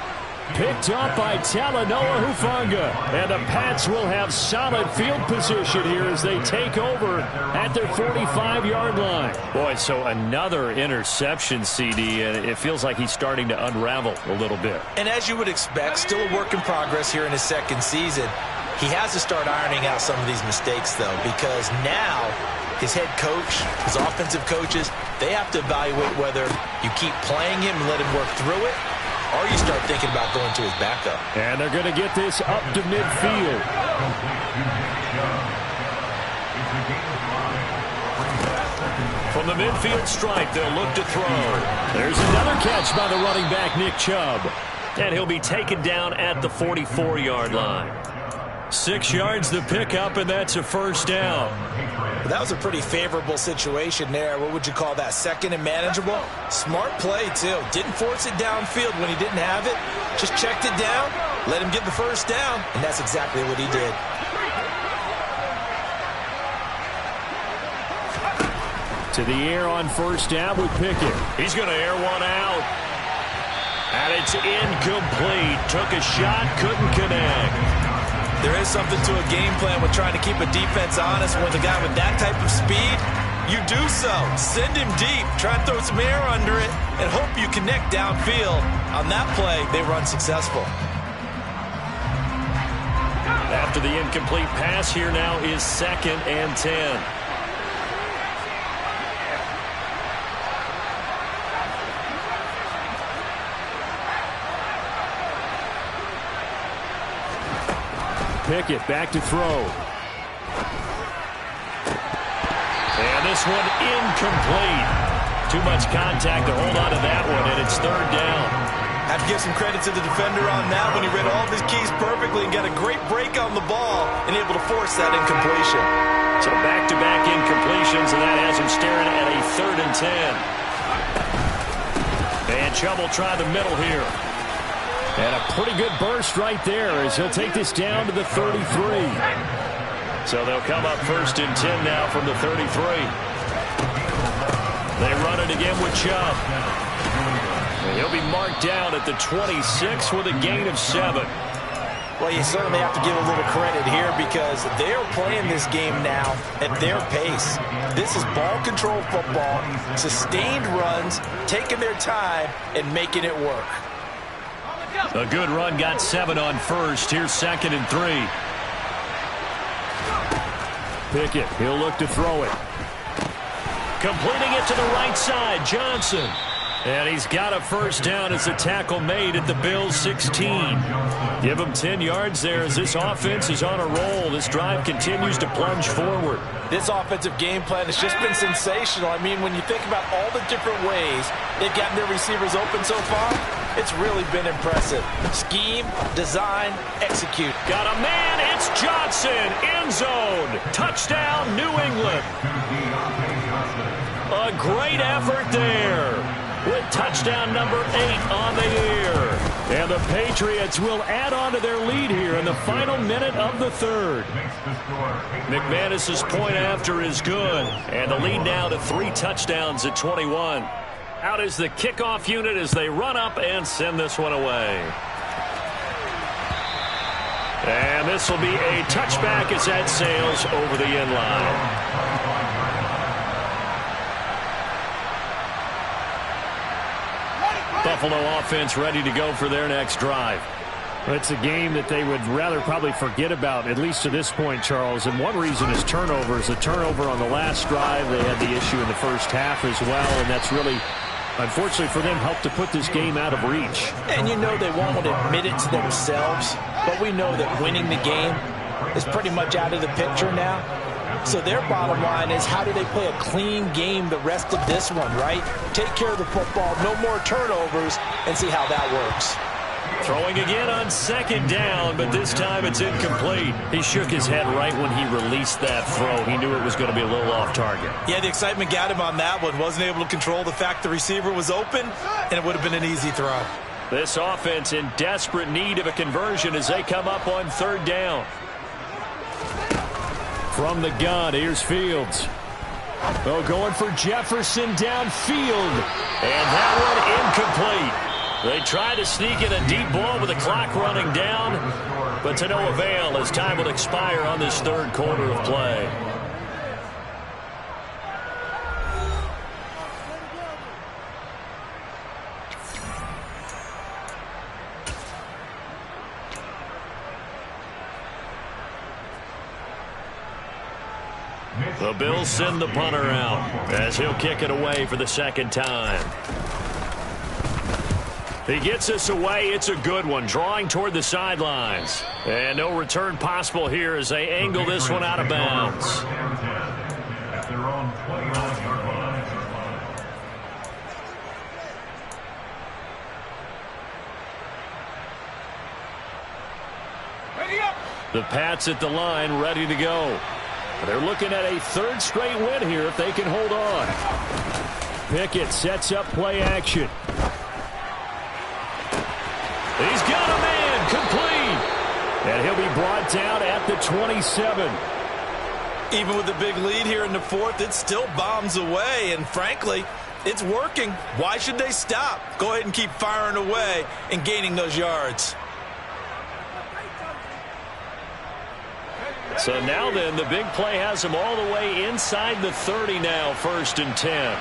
C: Picked up by Talanoa Hufanga. And the Pats will have solid field position here as they take over at their 45-yard line. Boy, so another interception, CD, and it feels like he's starting to unravel a little bit.
D: And as you would expect, still a work in progress here in his 2nd season. He has to start ironing out some of these mistakes, though, because now his head coach, his offensive coaches, they have to evaluate whether you keep playing him and let him work through it, or you start thinking about going to his backup.
C: And they're going to get this up to midfield. From the midfield stripe, they'll look to throw. There's another catch by the running back, Nick Chubb. And he'll be taken down at the 44-yard line. 6 yards to pick up, and that's a 1st down.
D: That was a pretty favorable situation there. What would you call that? 2nd and manageable? Smart play, too. Didn't force it downfield when he didn't have it. Just checked it down, let him get the 1st down, and that's exactly what he did.
C: To the air on 1st down with Pickett. He's going to air one out. And it's incomplete. Took a shot, couldn't connect.
D: There is something to a game plan with trying to keep a defense honest. With a guy with that type of speed, you do so. Send him deep. Try and throw some air under it and hope you connect downfield. On that play, they run successful.
C: After the incomplete pass, here now is 2nd and 10. Pickett back to throw. And this one incomplete. Too much contact to hold on to that one, and it's 3rd down.
D: Have to give some credit to the defender on that when he read all of his keys perfectly and got a great break on the ball and able to force that incompletion.
C: So back-to-back incompletions, and that has him staring at a 3rd and 10. And Chubb will try the middle here. And a pretty good burst right there as he'll take this down to the 33. So they'll come up 1st and 10 now from the 33. They run it again with Chubb. And he'll be marked down at the 26 with a gain of 7.
D: Well, you certainly have to give a little credit here because they're playing this game now at their pace. This is ball control football, sustained runs, taking their time and making it work.
C: A good run, got 7 on 1st. Here's 2nd and 3. Pickett, he'll look to throw it. Completing it to the right side, Johnson. And he's got a 1st down as a tackle made at the Bills' 16. Give him 10 yards there as this offense is on a roll. This drive continues to plunge forward.
D: This offensive game plan has just been sensational. I mean, when you think about all the different ways they've gotten their receivers open so far, it's really been impressive. Scheme, design, execute.
C: Got a man, it's Johnson, end zone. Touchdown, New England. A great effort there. with touchdown number 8 on the year. And the Patriots will add on to their lead here in the final minute of the third. McManus's point after is good, and the lead now to 3 touchdowns at 21. Out is the kickoff unit as they run up and send this one away. And this will be a touchback as that sails over the end line. Buffalo offense ready to go for their next drive.
F: It's a game that they would rather probably forget about, at least to this point, Charles. And one reason is turnovers. The turnover on the last drive, they had the issue in the first half as well, and that's really, unfortunately for them, helped to put this game out of reach.
D: And you know they won't admit it to themselves, but we know that winning the game is pretty much out of the picture now. So their bottom line is, how do they play a clean game the rest of this one, right? Take care of the football, no more turnovers, and see how that works.
C: Throwing again on second down, but this time it's incomplete. He shook his head right when he released that throw. He knew it was going to be a little off target.
D: Yeah, the excitement got him on that one. Wasn't able to control the fact the receiver was open, and it would have been an easy throw.
C: This offense in desperate need of a conversion as they come up on third down. From the gun, here's Fields. Oh, going for Jefferson downfield. And that one incomplete. They tried to sneak in a deep ball with the clock running down, but to no avail as time will expire on this third quarter of play. The Bills send the punter out as he'll kick it away for the second time. He gets this away. It's a good one, drawing toward the sidelines. And no return possible here as they angle this one out of bounds.
E: At their own 29-yard line.
C: The Pats at the line, ready to go. They're looking at a third straight win here if they can hold on. Pickett sets up play action. He's got a man, complete. And he'll be brought down at the 27.
D: Even with the big lead here in the fourth, it still bombs away, and frankly, it's working. Why should they stop? Go ahead and keep firing away and gaining those yards.
C: So now then, the big play has them all the way inside the 30 now, 1st and 10.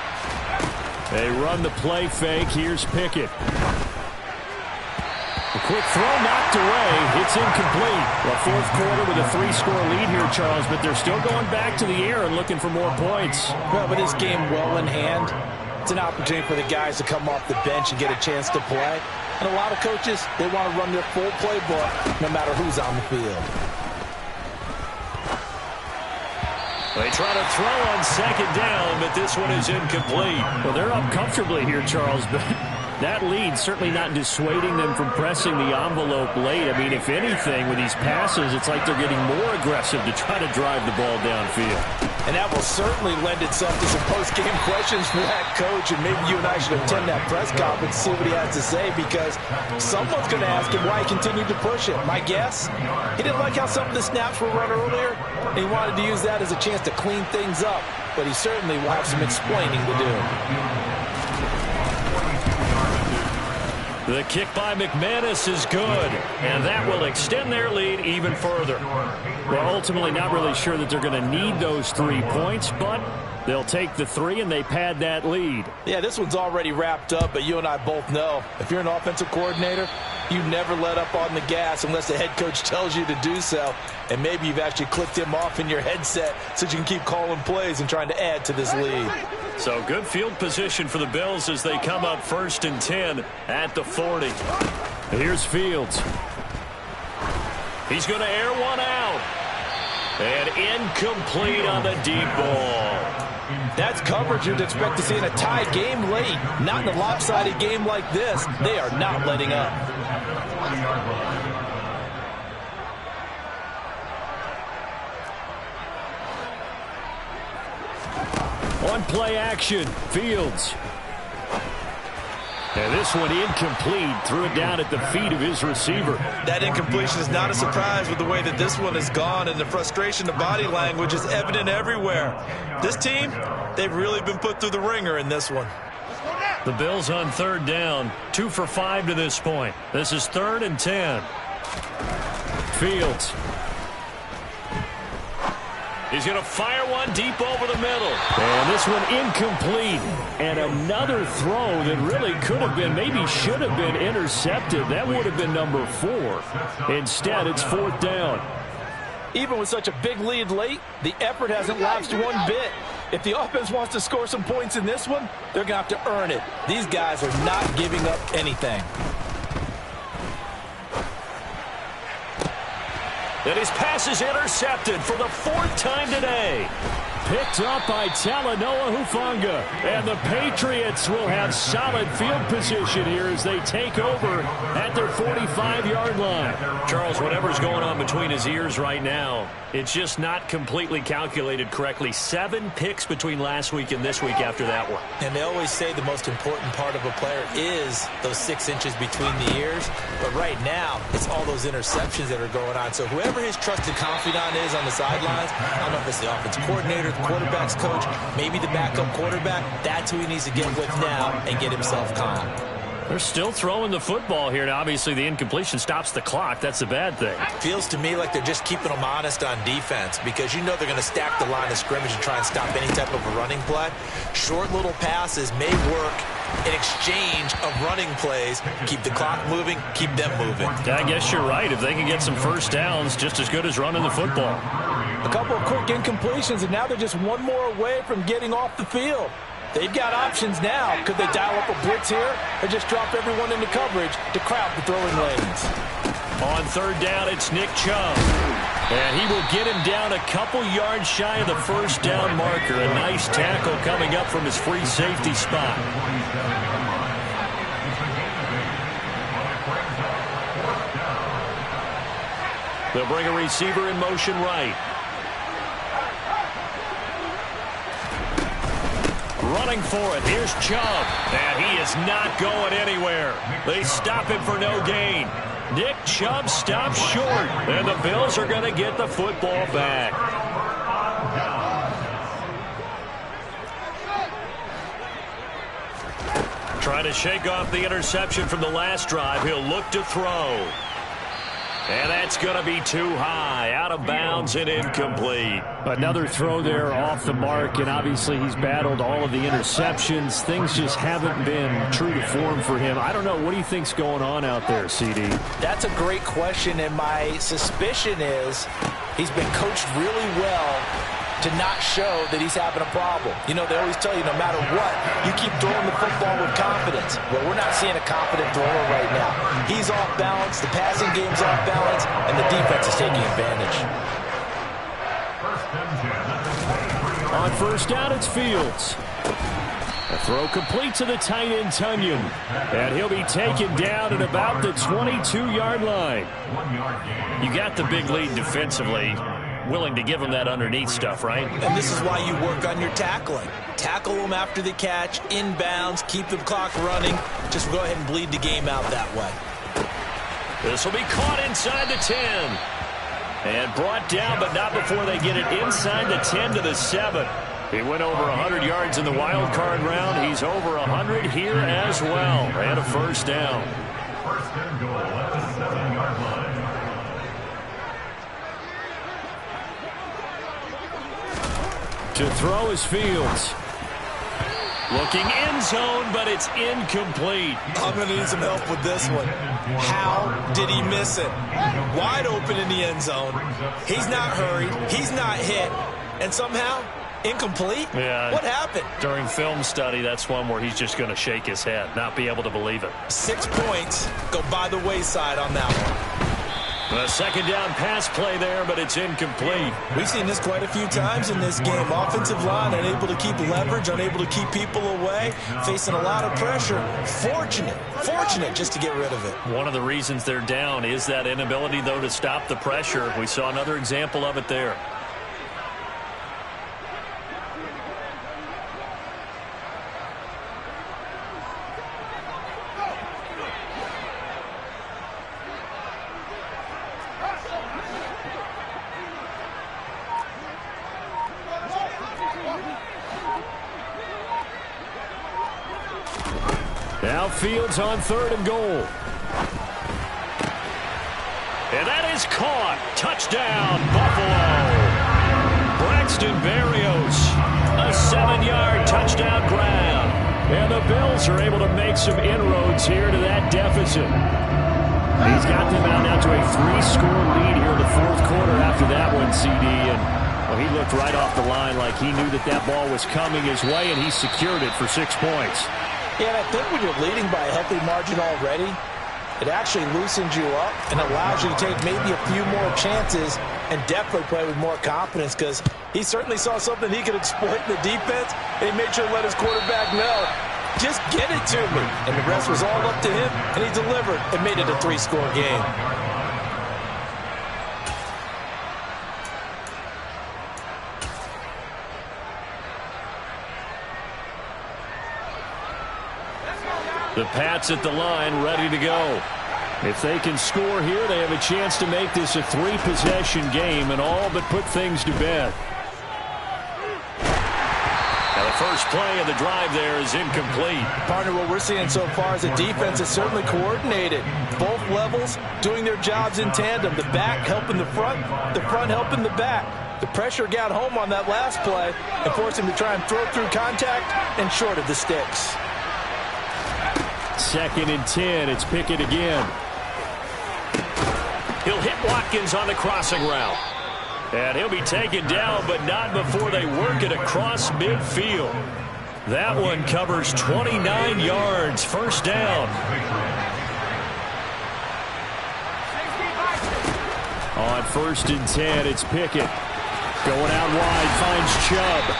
C: They run the play fake. Here's Pickett. A quick throw knocked away. It's incomplete. Well, fourth quarter with a 3-score lead here, Charles, but they're still going back to the air and looking for more points.
D: Well, with this game well in hand, it's an opportunity for the guys to come off the bench and get a chance to play. And a lot of coaches, they want to run their full playbook no matter who's on the field.
C: They try to throw on second down, but this one is incomplete.
F: Well, they're up comfortably here, Charles, but that lead certainly not dissuading them from pressing the envelope late. I mean, if anything, with these passes, it's like they're getting more aggressive to try to drive the ball downfield.
D: And that will certainly lend itself to some post-game questions for that coach, and maybe you and I should attend that press conference and see what he has to say, because someone's going to ask him why he continued to push it. My guess, he didn't like how some of the snaps were run earlier, and he wanted to use that as a chance to clean things up, but he certainly will have some explaining to do.
C: The kick by McManus is good, and that will extend their lead even further.
F: Well, ultimately not really sure that they're going to need those 3 points, but they'll take the 3 and they pad that lead.
D: Yeah, this one's already wrapped up, but you and I both know if you're an offensive coordinator, you never let up on the gas unless the head coach tells you to do so. And maybe you've actually clicked him off in your headset so you can keep calling plays and trying to add to this lead.
C: So good field position for the Bills as they come up 1st and 10 at the 40.
F: Here's Fields.
C: He's going to air one out. And incomplete on the deep ball.
D: That's coverage you'd expect to see in a tie game late. Not in a lopsided game like this. They are not letting up.
C: On play action, Fields. And this one incomplete. Threw it down at the feet of his receiver.
D: That incompletion is not a surprise with the way that this one has gone, and the frustration, the body language is evident everywhere. This team, they've really been put through the ringer in this one.
C: The Bills on third down. 2 for 5 to this point. This is 3rd and 10. Fields. He's going to fire one deep over the middle. And this one incomplete. And another throw that really could have been, maybe should have been intercepted. That would have been number 4. Instead, it's 4th down.
D: Even with such a big lead late, the effort hasn't lapsed one bit. If the offense wants to score some points in this one, they're going to have to earn it. These guys are not giving up anything.
C: And his pass is intercepted for the 4th time today. Picked up by Talanoa Hufanga. And the Patriots will have solid field position here as they take over at their 45-yard line. Charles, whatever's going on between his ears right now, it's just not completely calculated correctly. 7 picks between last week and this week after that one.
D: And they always say the most important part of a player is those 6 inches between the ears. But right now, it's all those interceptions that are going on. So whoever his trusted confidant is on the sidelines, I don't know if it's the offensive coordinator, the quarterback's coach, maybe the backup quarterback, that's who he needs to get with now and get himself calm.
C: They're still throwing the football here, and obviously the incompletion stops the clock. That's the bad thing.
D: Feels to me like they're just keeping them honest on defense because you know they're going to stack the line of scrimmage and try and stop any type of a running play. Short little passes may work in exchange of running plays. Keep the clock moving, keep them moving.
C: I guess you're right. If they can get some first downs, just as good as running the football.
D: A couple of quick incompletions, and now they're just one more away from getting off the field. They've got options now. Could they dial up a blitz here or just drop everyone into coverage to crowd the throwing lanes?
C: On third down, it's Nick Chubb. And he will get him down a couple yards shy of the first down marker. A nice tackle coming up from his free safety spot. They'll bring a receiver in motion right. Running for it. Here's Chubb. And he is not going anywhere. They stop him for no gain. Nick Chubb stops short. And the Bills are going to get the football back. Trying to shake off the interception from the last drive. He'll look to throw. And that's going to be too high, out of bounds and incomplete. Another throw there off the mark, and obviously he's battled all of the interceptions. Things just haven't been true to form for him. I don't know. What do you think's going on out there, CD?
D: That's a great question, and my suspicion is he's been coached really well to not show that he's having a problem. You know, they always tell you no matter what, you keep throwing the football with confidence. Well, we're not seeing a confident thrower right now. He's off balance, the passing game's off balance, and the defense is taking advantage.
C: On first down, it's Fields. A throw complete to the tight end, Tunyon. And he'll be taken down at about the 22-yard line. You got the big lead defensively. Willing to give him that underneath stuff, right?
D: And this is why you work on your tackling. Tackle them after the catch, inbounds, keep the clock running. Just go ahead and bleed the game out that way.
C: This will be caught inside the 10. And brought down, but not before they get it inside the 10 to the 7. He went over 100 yards in the wild card round. He's over 100 here as well. And a first down.
E: First and goal at the 7-yard line.
C: To throw is Fields. Looking end zone, but it's incomplete.
D: I'm going to need some help with this one. How did he miss it? Wide open in the end zone. He's not hurried. He's not hit. And somehow, incomplete?
C: Yeah.
D: What happened?
C: During film study, that's one where he's just going to shake his head, not be able to believe it.
D: 6 points go by the wayside on that one.
C: A second down pass play there, but it's incomplete.
D: We've seen this quite a few times in this game. Offensive line unable to keep leverage, unable to keep people away, facing a lot of pressure. Fortunate just to get rid of it.
C: One of the reasons they're down is that inability, though, to stop the pressure. We saw another example of it there. Now Fields on 3rd and goal. And that is caught. Touchdown, Buffalo. Braxton Berrios, a 7-yard touchdown grab. And the Bills are able to make some inroads here to that deficit. He's got them out now to a 3-score lead here in the 4th quarter after that one, CD. And well, he looked right off the line like he knew that that ball was coming his way, and he secured it for 6 points.
D: Yeah, and I think when you're leading by a healthy margin already, it actually loosens you up and allows you to take maybe a few more chances and definitely play with more confidence, because he certainly saw something he could exploit in the defense, and he made sure to let his quarterback know, just get it to me. And the rest was all up to him, and he delivered and made it a 3-score game.
C: The Pats at the line, ready to go. If they can score here, they have a chance to make this a 3-possession game and all but put things to bed. Now the first play of the drive there is incomplete.
D: Partner, what we're seeing so far is the defense is certainly coordinated. Both levels doing their jobs in tandem. The back helping the front helping the back. The pressure got home on that last play and forced him to try and throw through contact and short of the sticks.
C: 2nd and 10. It's Pickett again. He'll hit Watkins on the crossing route. And he'll be taken down, but not before they work it across midfield. That one covers 29 yards. First down. On 1st and 10, it's Pickett. Going out wide, finds Chubb.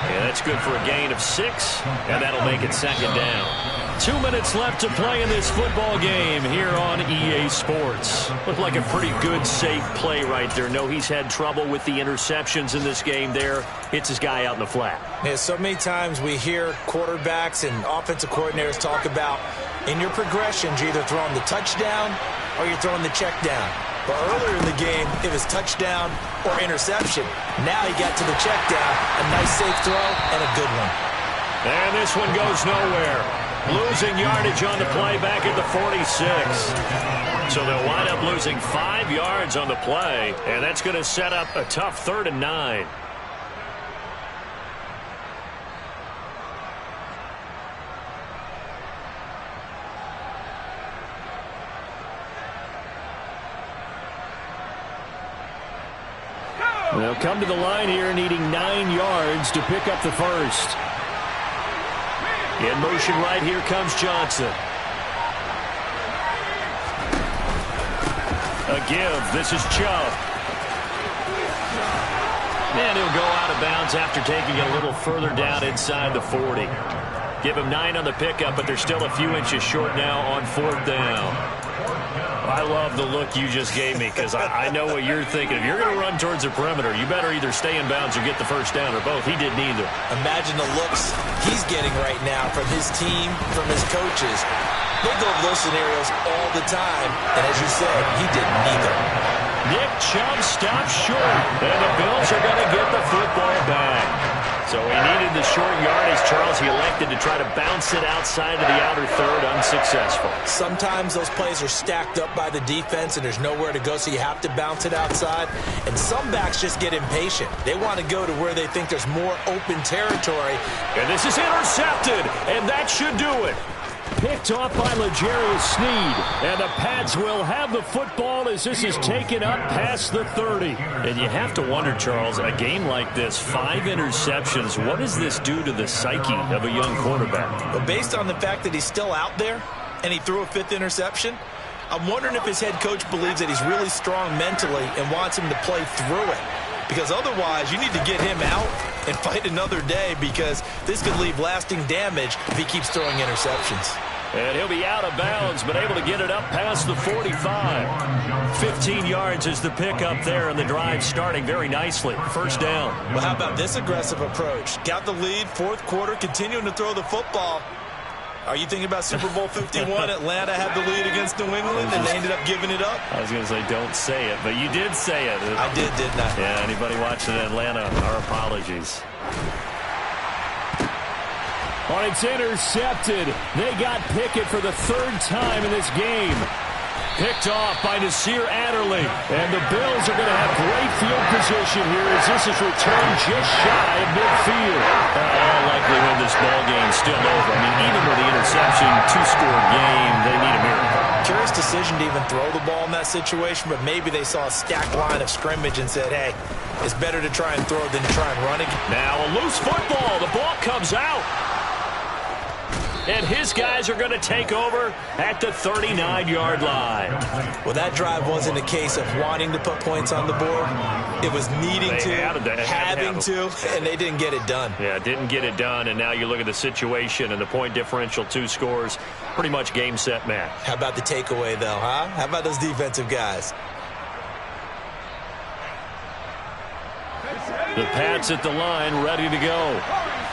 C: And that's good for a gain of 6, and that'll make it 2nd down. 2 minutes left to play in this football game here on EA Sports. Looked like a pretty good, safe play right there. No, he's had trouble with the interceptions in this game there. Hits his guy out in the flat.
D: Yeah, so many times we hear quarterbacks and offensive coordinators talk about in your progressions, you're either throwing the touchdown or you're throwing the check down. But earlier in the game, it was touchdown or interception. Now he got to the check down, a nice safe throw, and a good one.
C: And this one goes nowhere. Losing yardage on the play back at the 46. So they'll wind up losing 5 yards on the play, and that's going to set up a tough 3rd and 9. They'll come to the line here needing 9 yards to pick up the first. In motion right here comes Johnson. A give. This is Chubb. And he'll go out of bounds after taking it a little further down inside the 40. Give him 9 on the pickup, but they're still a few inches short now on 4th down. I love the look you just gave me, because I know what you're thinking. If you're going to run towards the perimeter, you better either stay in bounds or get the first down, or both. He did neither.
D: Imagine the looks he's getting right now from his team, from his coaches. They go over those scenarios all the time, and as you said, he did neither.
C: Nick Chubb stops short, and the Bills are going to get the football back. So he needed the short yardage, Charles. He elected to try to bounce it outside of the outer third, unsuccessful.
D: Sometimes those plays are stacked up by the defense and there's nowhere to go, so you have to bounce it outside. And some backs just get impatient. They want to go to where they think there's more open territory.
C: And this is intercepted, and that should do it. Picked off by L'Jarius Sneed, and the Pats will have the football as this is taken up past the 30. And you have to wonder, Charles, a game like this, 5 interceptions, what does this do to the psyche of a young quarterback?
D: Well, based on the fact that he's still out there and he threw a 5th interception, I'm wondering if his head coach believes that he's really strong mentally and wants him to play through it. Because otherwise, you need to get him out and fight another day, because this could leave lasting damage if he keeps throwing interceptions.
C: And he'll be out of bounds, but able to get it up past the 45. 15 yards is the pickup there, and the drive starting very nicely. First down.
D: Well, how about this aggressive approach? Got the lead, 4th quarter, continuing to throw the football. Are you thinking about Super Bowl 51? Atlanta had the lead against New England, and they ended up giving it up?
C: I was going to say, don't say it, but you did say it.
D: I did, didn't I?
C: Yeah, anybody watching Atlanta, our apologies. Oh, it's intercepted. They got Pickett for the third time in this game. Picked off by Nasir Adderley. And the Bills are going to have great field position here as this is returned just shy of midfield. All likelihood this ball game's still over. I mean, even with the interception, two-score game, they need a miracle.
D: Curious decision to even throw the ball in that situation, but maybe they saw a stacked line of scrimmage and said, hey, it's better to try and throw than to try and run it.
C: Now a loose football. The ball comes out. And his guys are going to take over at the 39-yard line.
D: Well, that drive wasn't a case of wanting to put points on the board. It was needing having to, and they didn't get it done.
F: Yeah, didn't get it done, and now you look at the situation and the point differential, 2 scores, pretty much game, set, match.
D: How about the takeaway, though, huh? How about those defensive guys?
C: The Pats at the line, ready to go.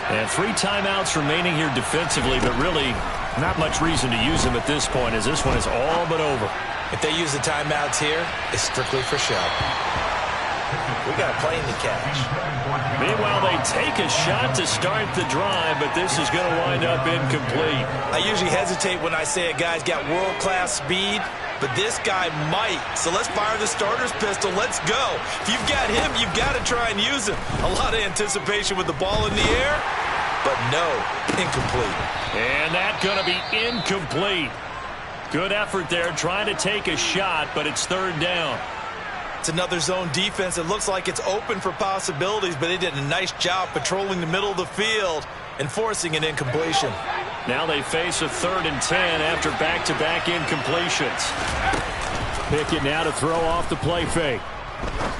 C: And 3 timeouts remaining here defensively, but really not much reason to use them at this point as this one is all but over.
D: If they use the timeouts here, it's strictly for show. We got a plane to catch.
C: Meanwhile, they take a shot to start the drive, but this is going to wind up incomplete.
D: I usually hesitate when I say a guy's got world-class speed, but this guy might. So let's fire the starter's pistol. Let's go. If you've got him, you've got to try and use him. A lot of anticipation with the ball in the air, but no, incomplete.
C: And that's going to be incomplete. Good effort there trying to take a shot, but it's 3rd down.
D: It's another zone defense. It looks like it's open for possibilities, but they did a nice job patrolling the middle of the field and forcing an incompletion.
C: Now they face a 3rd and 10 after back-to-back incompletions. Pickett now to throw off the play fake.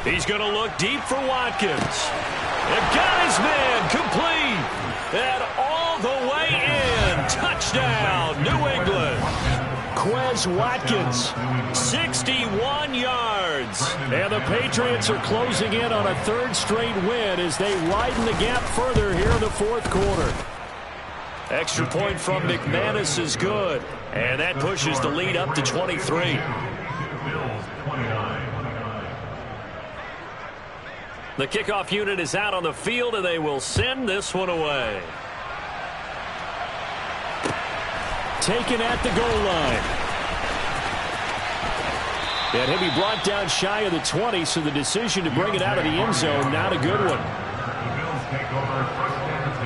C: He's going to look deep for Watkins. And got his man complete. And all the way in. Touchdown, New England. Quez Watkins, 61 yards. And the Patriots are closing in on a 3rd straight win as they widen the gap further here in the 4th quarter. Extra point from McManus is good. And that pushes the lead up to 23. The kickoff unit is out on the field, and they will send this one away. Taken at the goal line. And he'll be brought down shy of the 20, so the decision to bring it out of the end zone, not a good one.
E: The Bills take over 1st and 10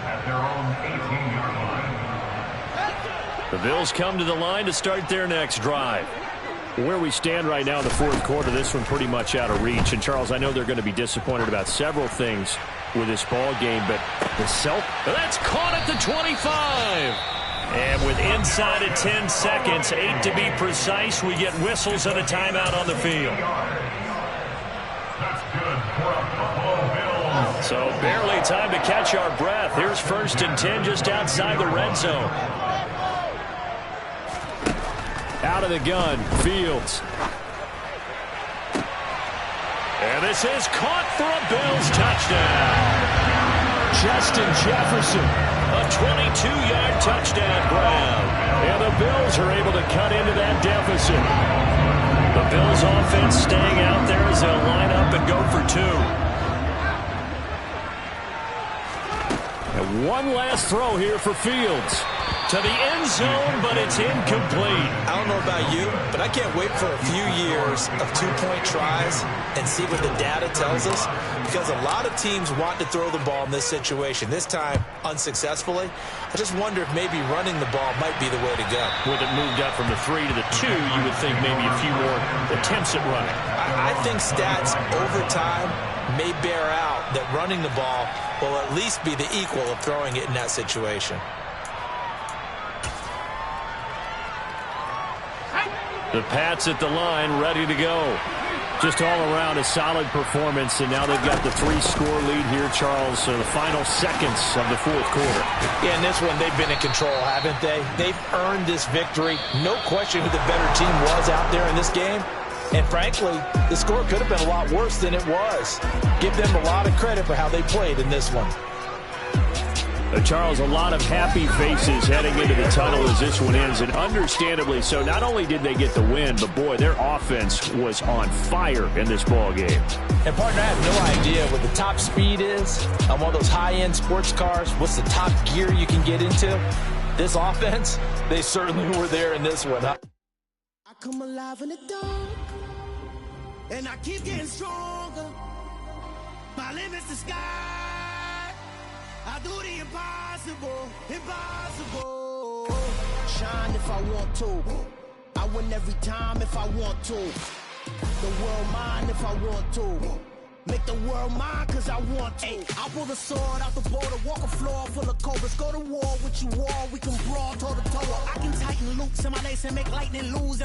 E: at their own 18-yard line.
C: The Bills come to the line to start their next drive. Where we stand right now in the 4th quarter, this one pretty much out of reach. And, Charles, I know they're going to be disappointed about several things with this ball game, but that's caught at the 25. And with inside of 10 seconds, 8 to be precise, we get whistles and a timeout on the field.
E: That's good for a Buffalo Bills.
C: So barely time to catch our breath. Here's 1st and 10 just outside the red zone. Out of the gun, Fields. And this is caught for a Bills touchdown. Justin Jefferson, a 22-yard touchdown grab. And the Bills are able to cut into that deficit. The Bills offense staying out there as they'll line up and go for 2. And one last throw here for Fields. To the end zone, but it's incomplete.
D: I don't know about you, but I can't wait for a few years of 2-point tries and see what the data tells us, because a lot of teams want to throw the ball in this situation, this time unsuccessfully. I just wonder if maybe running the ball might be the way to go.
C: With it moved up from the 3 to the 2, you would think maybe a few more attempts at running.
D: I think stats over time may bear out that running the ball will at least be the equal of throwing it in that situation.
C: The Pats at the line, ready to go. Just all around a solid performance, and now they've got the 3-score lead here, Charles. So the final seconds of the 4th quarter.
D: Yeah, in this one, they've been in control, haven't they? They've earned this victory. No question who the better team was out there in this game. And frankly, the score could have been a lot worse than it was. Give them a lot of credit for how they played in this one.
C: Charles, a lot of happy faces heading into the tunnel as this one ends, and understandably so. Not only did they get the win, but, boy, their offense was on fire in this ball game.
D: And, partner, I have no idea what the top speed is on one of those high-end sports cars. What's the top gear you can get into? This offense, they certainly were there in this one.
A: I come alive in the dark, and I keep getting stronger. My limit's the sky. I do the impossible, impossible. Shine if I want to. I win every time if I want to. The world mine if I want to. Make the world mine cause I want to. I pull the sword out the border, walk a floor full of cobras. Go to war with you all, we can brawl toe to toe. I can tighten loops in my lace and make lightning lose.